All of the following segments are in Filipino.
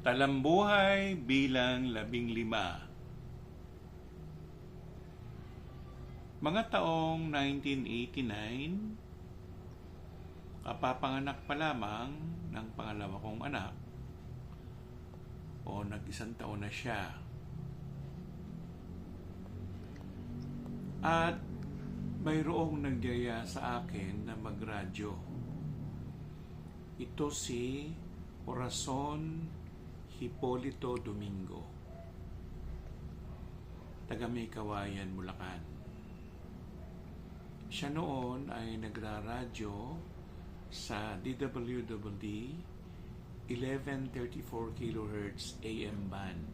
Talambuhay bilang 15. Mga taong 1989, kapapanganak pa lamang ng pangalawa kong anak o nag-isang taon na siya. At mayroong nagyaya sa akin na magradyo. Ito si Corazon Hipolito Domingo, taga May Kawayan, Bulacan. Siya noon ay nagraradyo sa DWWD 1134 kHz AM band.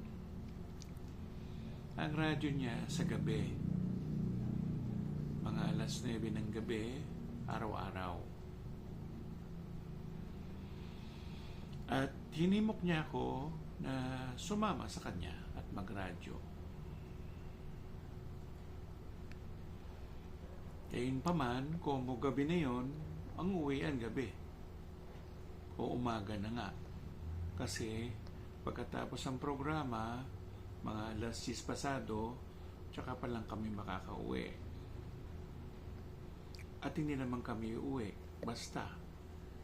Ang radyo niya sa gabi, mga alas 9 ng gabi, araw-araw. At hinimok niya ako na sumama sa kanya at magradyo. Gayunpaman, kung gabi na yon, ang uwian gabi. O umaga na nga. Kasi pagkatapos ng programa, mga alas 10 pasado, tsaka pa lang kami makakauwi. At hindi naman kami uuwi, basta.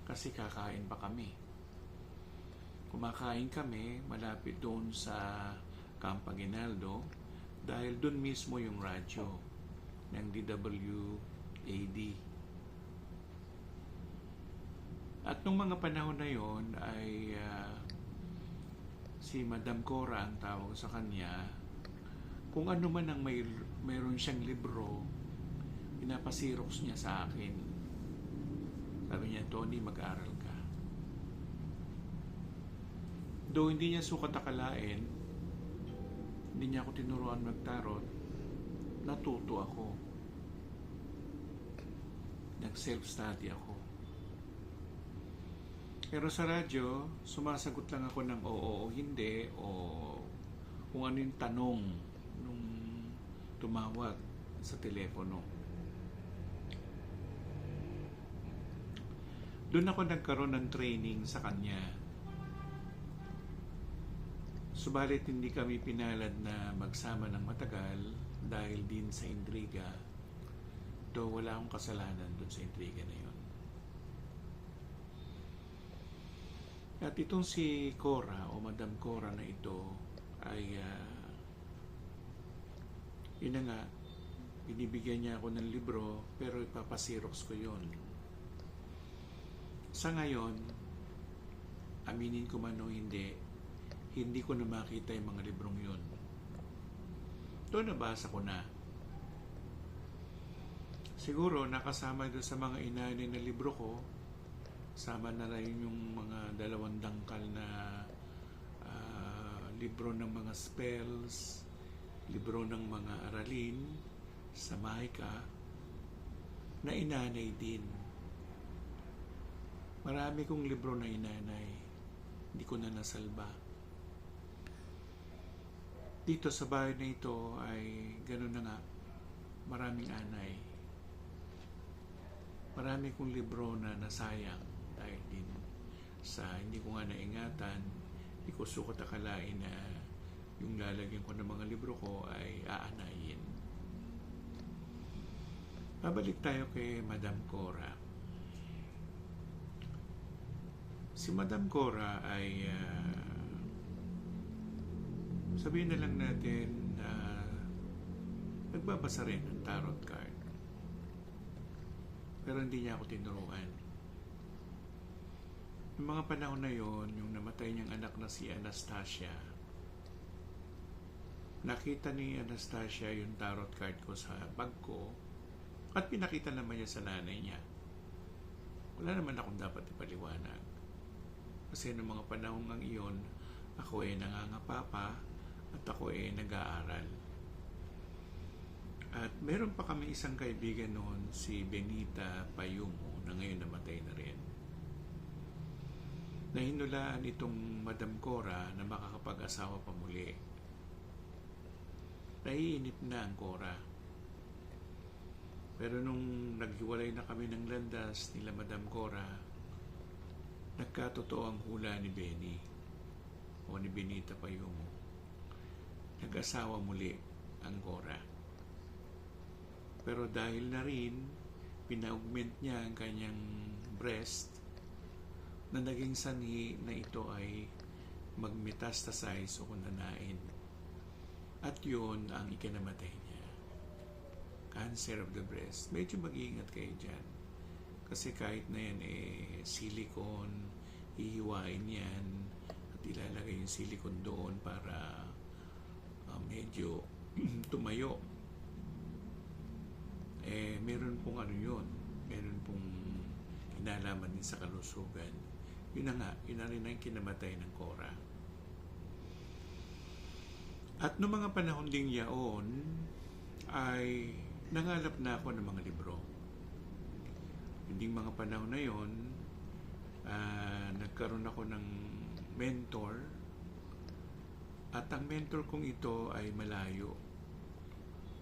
Kasi kakain pa kami. Kumakain kami malapit doon sa Camp Aguinaldo dahil doon mismo yung radyo ng DWAD. At nung mga panahon na yon ay si Madam Cora ang tawag sa kanya. Kung ano man ang mayroon siyang libro, pinapasirox niya sa akin. Sabi niya, Tony, mag-aral ka. Though hindi niya sukat akalain, hindi niya ako tinuruan magtarot, natuto ako. Nag-self-study ako. Pero sa radyo, sumasagot lang ako ng oo o hindi o kung ano yung tanong nung tumawag sa telepono. Doon ako nagkaroon ng training sa kanya. Subalit hindi kami pinalad na magsama ng matagal dahil din sa intriga. Though wala akong kasalanan doon sa intriga na yun. At itong si Cora o Madam Cora na ito ay yun na nga, binibigyan niya ako ng libro pero ipapasirox ko yun. Sa ngayon, aminin ko man o hindi ko na makita yung mga librong yun. Ito nabasa ko na. Siguro nakasama doon sa mga inaanay na libro ko, sama na rin yung mga 2 dangkal na libro ng mga spells, libro ng mga aralin sa Mahika na inanay din. Marami kong libro na inanay, hindi ko na nasalba. Dito sa bahay na ito ay gano'n na nga, maraming anay. Marami kong libro na nasayang dahil din sa hindi ko nga naingatan, hindi ko sukat akalain na yung lalagyan ko ng mga libro ko ay aanayin. Babalik tayo kay Madam Cora. Si Madam Cora ay sabihin na lang natin na nagbabasa rin ng tarot card. Pero hindi niya ako tinuruan. Yung mga panahon na yon, yung namatay niyang anak na si Anastasia, nakita ni Anastasia yung tarot card ko sa bag ko at pinakita naman niya sa nanay niya. Wala naman akong dapat ipaliwanag. Kasi noong mga panahon ng iyon, ako ay nangangapapa at ako ay nag-aaral. At meron pa kami isang kaibigan noon, si Benita Payumo, na ngayon namatay na rin. Nahinulaan itong Madam Cora na makakapag-asawa pa muli. Naiinip na ang Cora. Pero nung naghiwalay na kami ng landas nila Madam Cora, nagkatotoo ang hula ni Benny. o ni Benita Payumo, nag-asawa muli ang Cora. Pero dahil na rin pina-augment niya ang kanyang breast, na naging sanhi na ito ay mag-metastasize o kunanain. At yun ang ikinamatay niya. Cancer of the breast. Medyo mag-iingat kayo dyan. Kasi kahit na yan silicone, hihiwain yan at ilalagay yung silicone doon para medyo tumayo. Meron pong yun. Meron pong inalaman din sa kalusugan. Yun na nga, yun na rin ang kinamatay ng Cora. At noong mga panahon ding yaon, ay nangalap na ako ng mga libro. Hindi mga panahon na yon, nagkaroon ako ng mentor. At ang mentor kong ito ay malayo.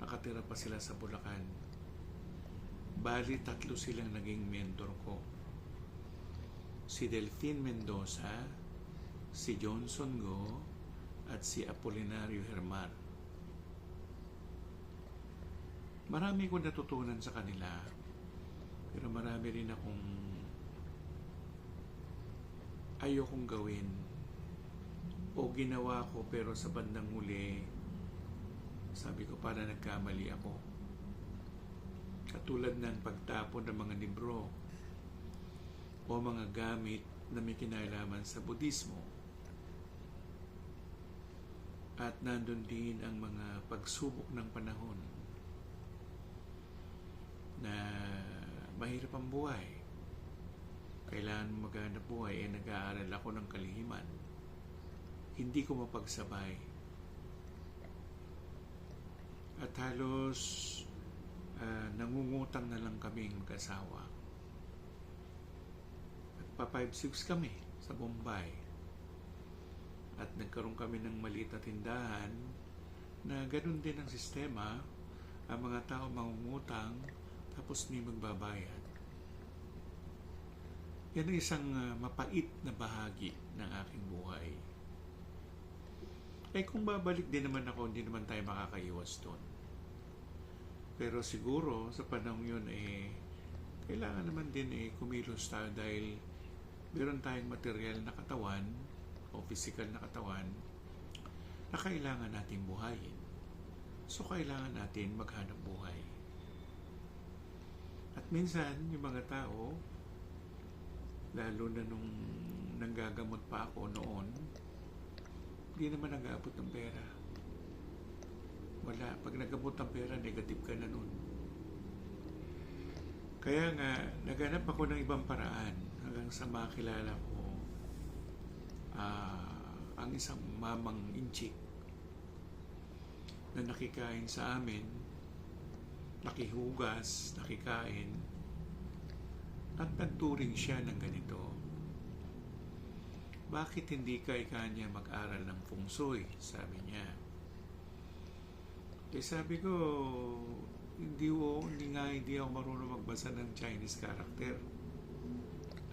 Nakatira pa sila sa Bulacan. Bali, 3 silang naging mentor ko. Si Delphine Mendoza, si Johnson Go, at si Apolinario Hermar. Marami ko natutunan sa kanila, pero marami rin akong ayokong gawin o ginawa ko, pero sa bandang huli sabi ko para nagkamali ako. Katulad ng pagtapon ng mga libro o mga gamit na may kinalaman sa Budismo. At nandun din ang mga pagsubok ng panahon na mahirap ang buhay. Kailangan maghanap buhay, nag-aaral ako ng kalihiman. Hindi ko mapagsabay. At halos nangungutang na lang kaming mag-asawa. At pa 5-6 kami sa Bombay. At nagkaroon kami ng maliit na tindahan na ganun din ang sistema. Ang mga tao mangungutang tapos may magbabayad. Yan ang isang mapait na bahagi ng aking buhay. Kung babalik din naman ako, hindi naman tayo makakaiwas doon. Pero siguro sa panahon yun kailangan naman din kumilos tayo dahil meron tayong material na katawan o physical na katawan na kailangan natin buhayin. So kailangan natin maghanap buhay. At minsan yung mga tao, lalo na nung nanggagamot pa ako noon, hindi naman nag-aabot ng pera. Wala. Pag nag-abot ng pera, negative ka na nun. Kaya nga, naghanap ako ng ibang paraan hanggang sa makilala ko ang isang mamang inchik na nakikain sa amin, nakihugas, nakikain, at nagturing siya ng ganito. Bakit hindi ka niya mag-aral ng feng shui? Sabi niya. Sabi ko, hindi ako marunong magbasa ng Chinese character.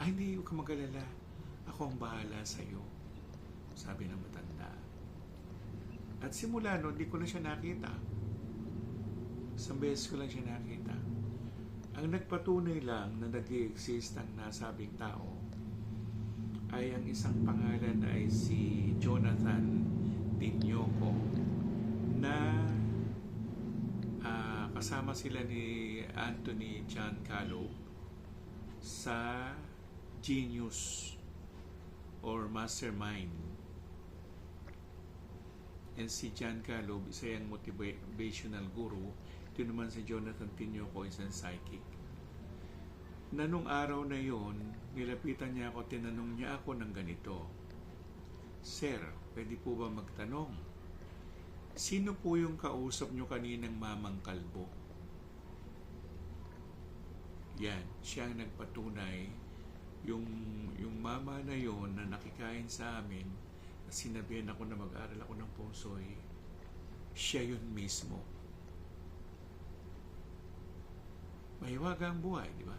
Hindi, huwag ka mag-alala. Ako ang bahala sa'yo. Sabi ng matanda. At simula noon, hindi ko na siya nakita. Isang beses ko lang siya nakita. Ang nagpatunay lang na nag-i-exist ang nasabing tao ay ang isang pangalan ay si Jonathan Dinyoko na kasama sila ni Anthony Giancarlo sa Genius or Mastermind. And si Giancarlo, isa yung motivational guru. Ito naman si Jonathan Dinyoko, isang psychic. Na nung araw na yon, nilapitan niya ako, tinanong niya ako ng ganito. Sir, pwede po ba magtanong? Sino po yung kausap nyo kaninang mamang kalbo? Yan, siya ang nagpatunay. Yung mama na yon na nakikain sa amin, na sinabihan ako na mag-aral ako ng feng shui, siya yun mismo. Mahiwaga ang buhay, di ba?